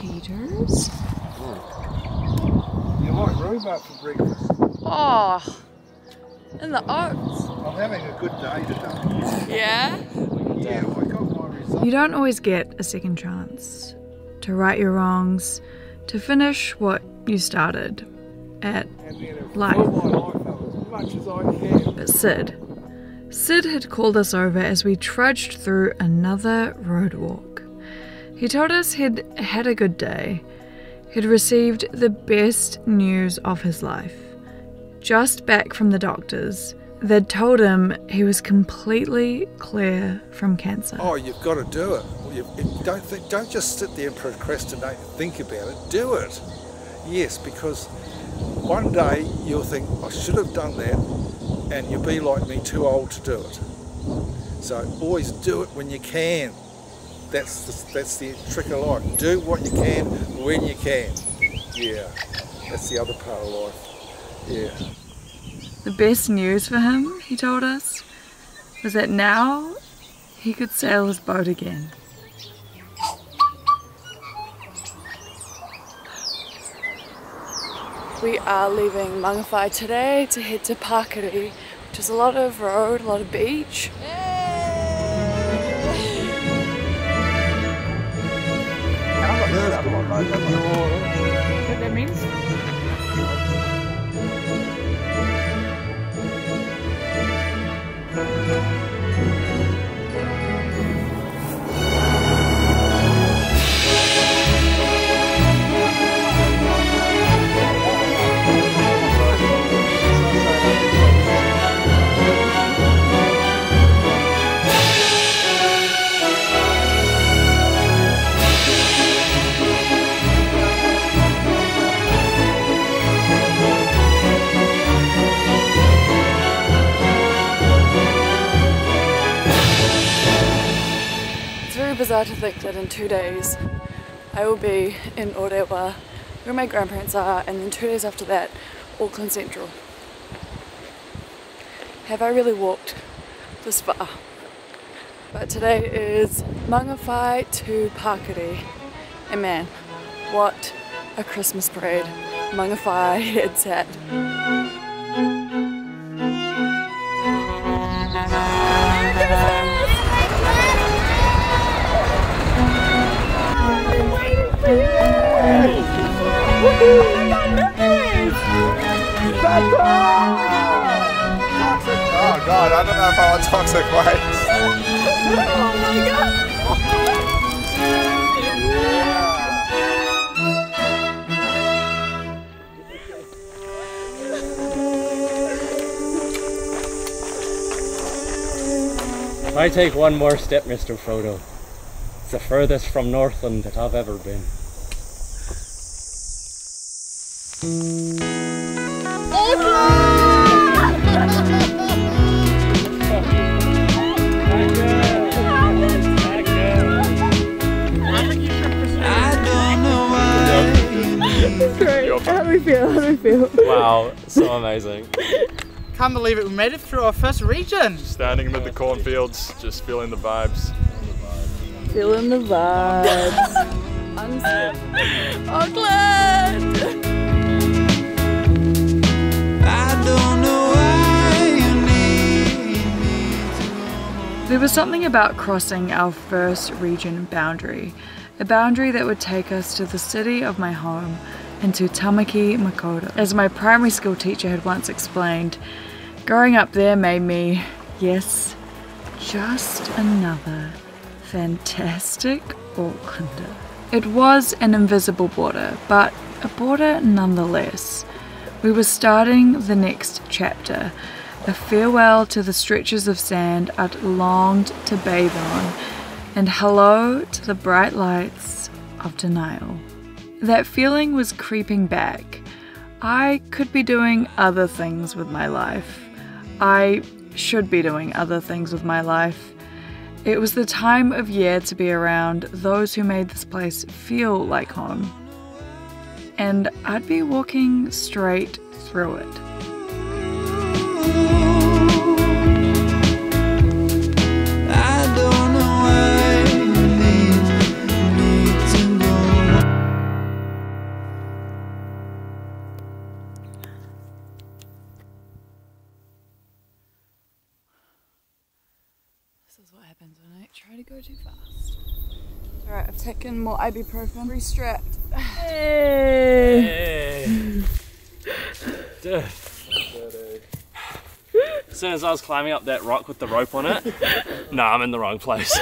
cheaters. You like rhubarb for breakfast? Oh, in the oats. I'm having a good day today. Yeah? Yeah, I got my result. You don't always get a second chance to right your wrongs, to finish what you started at life. As much as I can. But Sid had called us over as we trudged through another road walk. He told us he'd had a good day. He'd received the best news of his life. Just back from the doctors, they'd told him he was completely clear from cancer. Oh, you've got to do it. Don't just sit there and procrastinate and think about it. Do it. Yes, because one day you'll think, I should have done that, and you'll be like me, too old to do it. So always do it when you can. That's the trick of life. Do what you can when you can. Yeah, that's the other part of life. Yeah. The best news for him, he told us, was that now he could sail his boat again. We are leaving Mangawhai today to head to Pakari, which is a lot of road, a lot of beach. What that means? Bizarre to think that in 2 days I will be in Aotearoa where my grandparents are, and then 2 days after that Auckland Central. Have I really walked this far? But today is Mangawhai to Pakari, and man, what a Christmas parade Mangawhai heads had. Oh God, I don't know if I want toxic waste. Oh my God! If I take one more step, Mr. Frodo, it's the furthest from Northland that I've ever been. How do we feel? Wow, so amazing. Can't believe it, we made it through our first region. Standing amid the cornfields, just feeling the vibes. Feeling the vibes. Auckland! I don't know why you need me to go. There was something about crossing our first region boundary, a boundary that would take us to the city of my home and to Tāmaki, Makaurau. As my primary school teacher had once explained, growing up there made me, yes, just another fantastic Aucklander. It was an invisible border, but a border nonetheless. We were starting the next chapter, a farewell to the stretches of sand I'd longed to bathe on, and hello to the bright lights of denial. That feeling was creeping back. I could be doing other things with my life. I should be doing other things with my life. It was the time of year to be around those who made this place feel like home. And I'd be walking straight through it. try to go too fast. Alright, I've taken more ibuprofen, re-strapped. Hey! As soon as I was climbing up that rock with the rope on it, nah, I'm in the wrong place.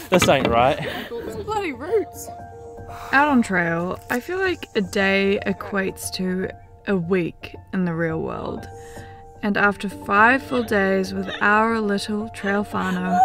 This ain't right. It's bloody roots. Out on trail, I feel like a day equates to a week in the real world. And after 5 full days with our little trail whānau,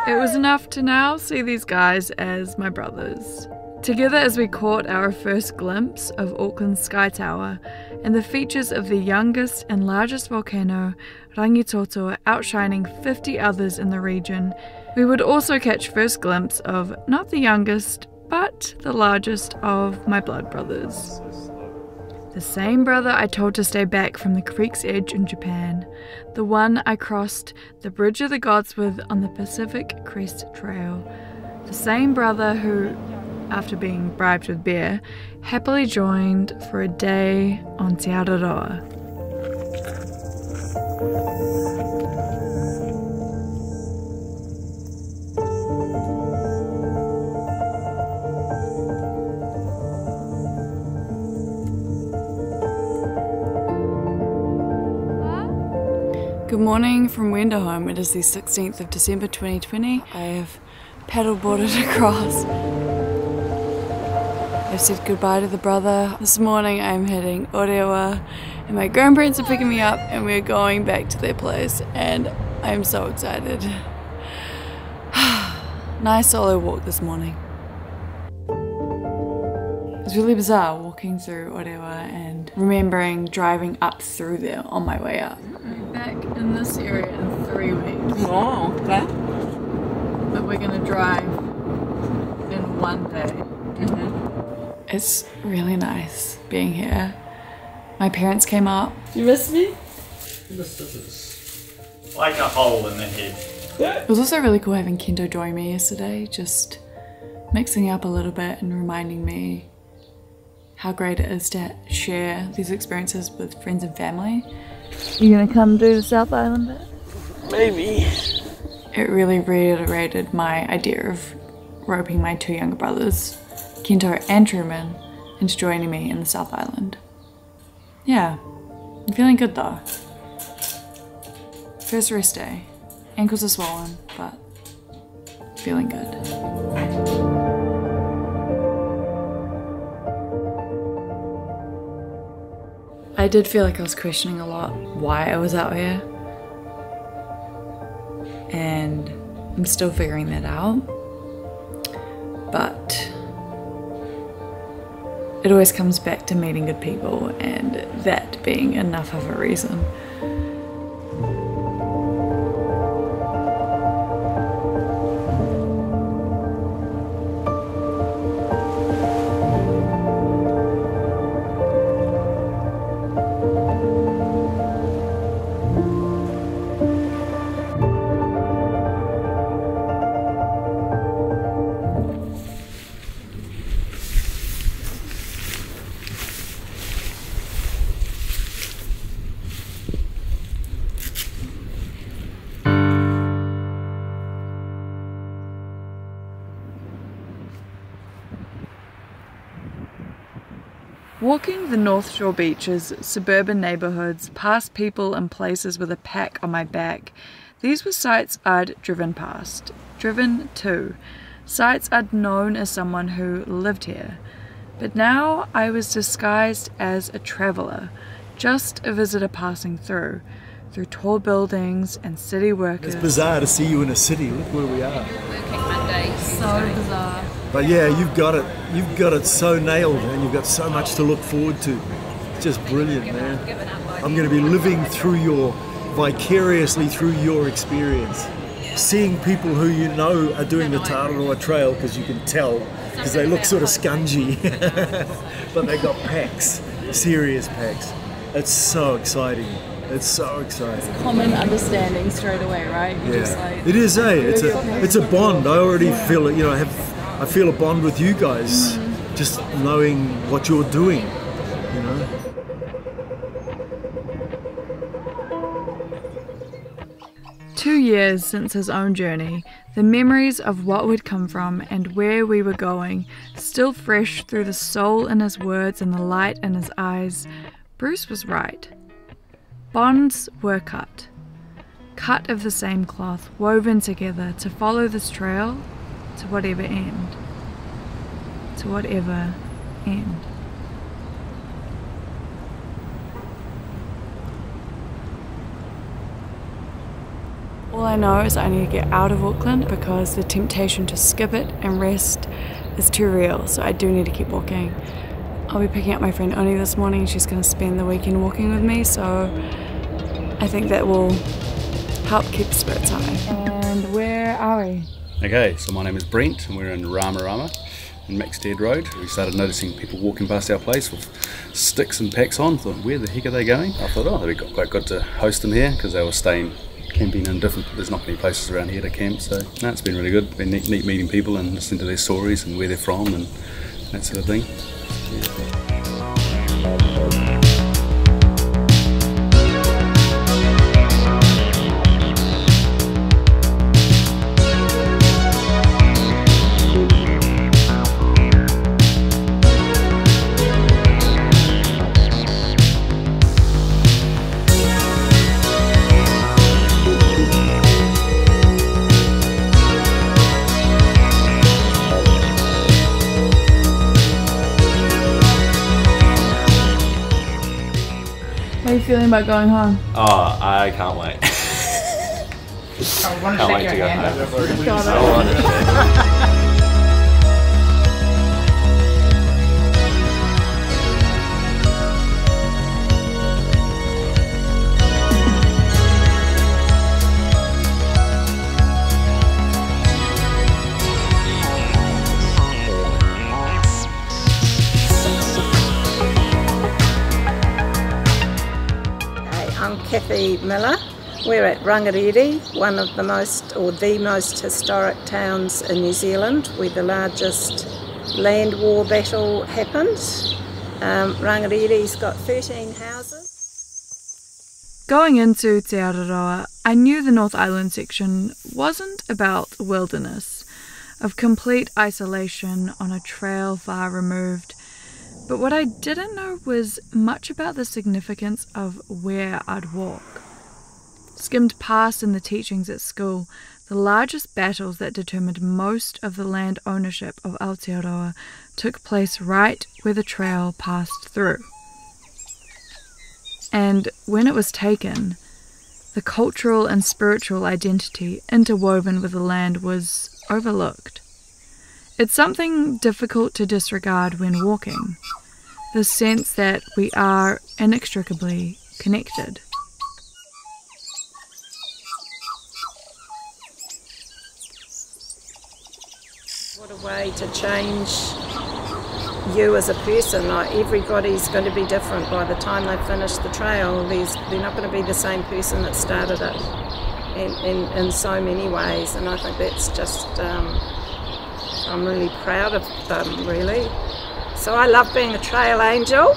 it was enough to now see these guys as my brothers. Together as we caught our first glimpse of Auckland's Sky Tower and the features of the youngest and largest volcano, Rangitoto, outshining 50 others in the region, we would also catch first glimpse of not the youngest, but the largest of my blood brothers. The same brother I told to stay back from the creek's edge in Japan, the one I crossed the Bridge of the Gods with on the Pacific Crest Trail, the same brother who, after being bribed with beer, happily joined for a day on Te Araroa. Good morning from Whenua home. It is the 16th of December 2020. I have paddleboarded across. I've said goodbye to the brother. This morning I'm heading Aotearoa and my grandparents are picking me up and we're going back to their place and I'm so excited. Nice solo walk this morning. It's really bizarre walking through Aotearoa and remembering driving up through there on my way up. I'm back in this area in 3 weeks. Oh, okay. But we're gonna drive in 1 day. It's really nice being here. My parents came up. You miss me? This is like a hole in the head. It was also really cool having Kendo join me yesterday, just mixing up a little bit and reminding me how great it is to share these experiences with friends and family. You gonna come do the South Island bit? Maybe. It really reiterated my idea of roping my 2 younger brothers, Kento and Truman, into joining me in the South Island. Yeah, I'm feeling good though. First rest day. Ankles are swollen, but feeling good. I did feel like I was questioning a lot why I was out here. And I'm still figuring that out. But it always comes back to meeting good people and that being enough of a reason. Walking the North Shore beaches, suburban neighbourhoods, past people and places with a pack on my back, these were sites I'd driven past, driven to, sites I'd known as someone who lived here. But now I was disguised as a traveller, just a visitor passing through tall buildings and city workers. It's bizarre to see you in a city. Look where we are. Working Monday. So bizarre. But yeah, you've got it so nailed, and you've got so much to look forward to. It's just brilliant, man. I'm going to be living vicariously through your experience. Seeing people who you know are doing the Te Araroa trail, because you can tell, because they look sort of scungy, but they got packs, serious packs. It's so exciting. It's so exciting. Common understanding straight away, right? You just like, it is, eh? It's a bond. I already feel it. You know, I feel a bond with you guys, just knowing what you're doing. You know. 2 years since his own journey, the memories of what we'd come from and where we were going still fresh through the soul in his words and the light in his eyes, Bruce was right. Bonds were cut of the same cloth, woven together to follow this trail to whatever end. To whatever end. All I know is I need to get out of Auckland because the temptation to skip it and rest is too real, so I do need to keep walking. I'll be picking up my friend Oni this morning. She's going to spend the weekend walking with me, so I think that will help keep spirits high. And where are we? Okay, so my name is Brent and we're in Rama in Maxted Road. We started noticing people walking past our place with sticks and packs on. Thought, where the heck are they going? I thought, oh, that'd be quite good to host them here because they were camping in different, there's not many places around here to camp, so no, it's been really good. It's been neat meeting people and listening to their stories and where they're from and that sort of thing. Yeah. How are you feeling about going home? Oh, I can't wait. Can't wait to go home. Got it. I want to shake. Kathy Miller. We're at Rongoā, one of the most, or the most historic towns in New Zealand, where the largest land war battle happened. Rongoā's got 13 houses. Going into Te Araroa, I knew the North Island section wasn't about wilderness, of complete isolation on a trail far removed. But what I didn't know was much about the significance of where I'd walk. Skimmed past in the teachings at school, the largest battles that determined most of the land ownership of Aotearoa took place right where the trail passed through. And when it was taken, the cultural and spiritual identity interwoven with the land was overlooked. It's something difficult to disregard when walking, the sense that we are inextricably connected. What a way to change you as a person. Like, everybody's going to be different by the time they finish the trail. They're not going to be the same person that started it in so many ways, and I think that's just I'm really proud of them, really. So I love being a trail angel.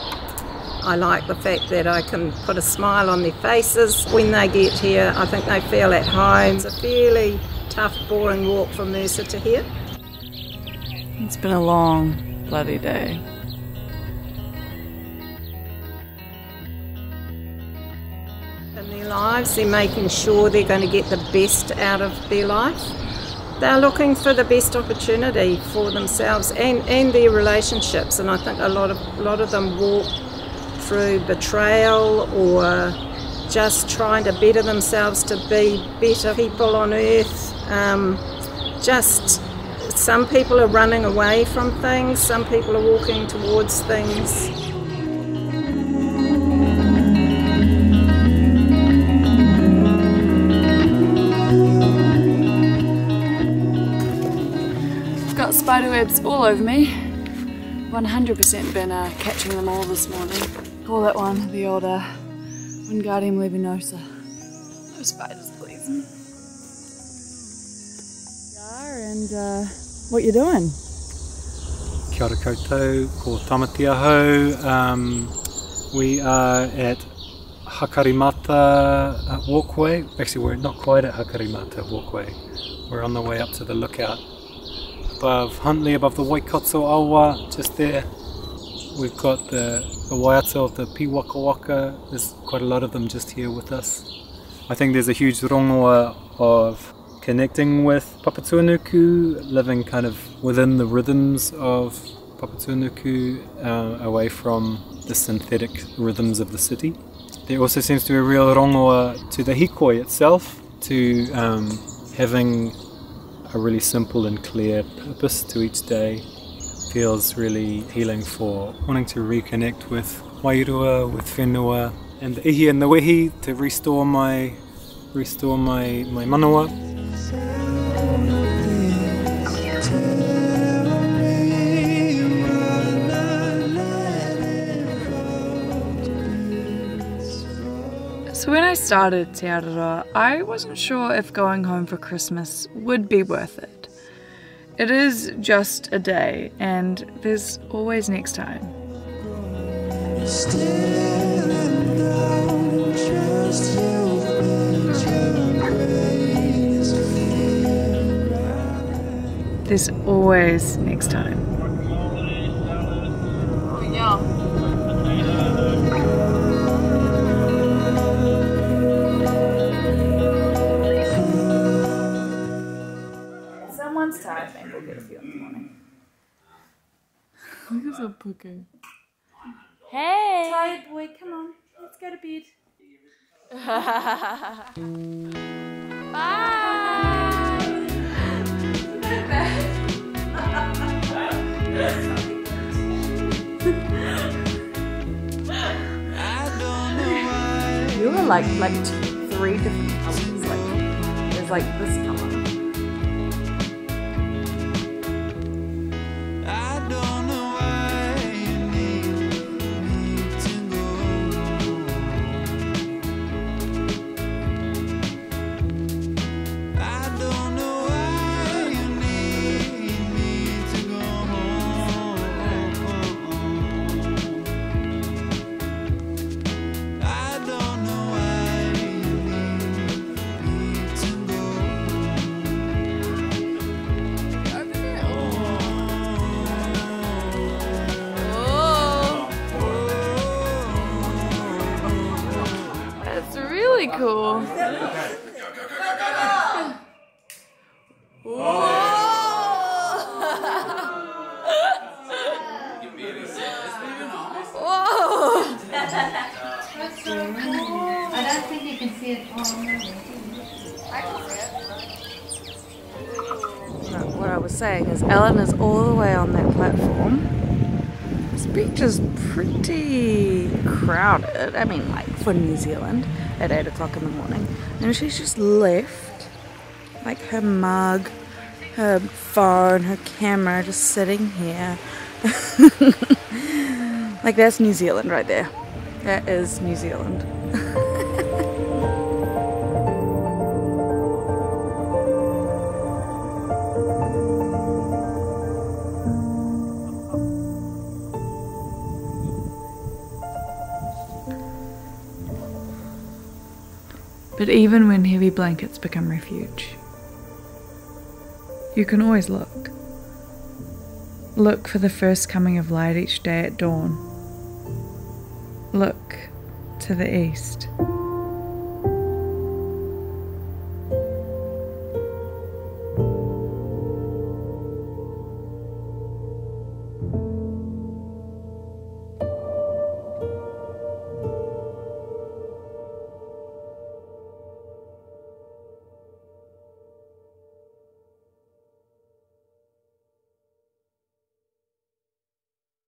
I like the fact that I can put a smile on their faces when they get here. I think they feel at home. It's a fairly tough, boring walk from Mercer to here. It's been a long, bloody day. In their lives, they're making sure they're going to get the best out of their life. They're looking for the best opportunity for themselves and their relationships, and I think a lot of them walk through betrayal or just trying to better themselves to be better people on earth. Just some people are running away from things, some people are walking towards things. Got spider webs all over me. 100% been catching them all this morning. Call that one the old Wingardium Leviosa. No spiders, please. And what you doing? Kia ora koutou, ko tamatia ahau. We are at Hakarimata Hakarimata walkway. Actually, we're not quite at Hakarimata walkway. We're on the way up to the lookout above Huntly, above the Waikato Awa, just there. We've got the waiata of the Piwakawaka. There's quite a lot of them just here with us. I think there's a huge rongoā of connecting with Papatūānuku, living kind of within the rhythms of Papatūānuku, away from the synthetic rhythms of the city. There also seems to be a real rongoā to the Hīkoi itself, to having a really simple and clear purpose to each day. Feels really healing for wanting to reconnect with Wairua, with Whenua, and the ihi and the Wehi to restore my manawa. So when I started Te Araroa, I wasn't sure if going home for Christmas would be worth it. It is just a day, and there's always next time. There's always next time. Someone's tired, maybe we'll get a few in the morning. Look at the puku. Hey! Tired boy, come on, let's go to bed. Bye! You were like 3 different colors. Like there's like this color. Cool. I don't think you can see it. What I was saying is Ellen is all the way on that platform. This beach is pretty crowded. I mean, like for New Zealand at 8 o'clock in the morning. And she's just left like her mug, her phone, her camera just sitting here. Like that's New Zealand right there. That is New Zealand. But even when heavy blankets become refuge, you can always look. Look for the first coming of light each day at dawn. Look to the east.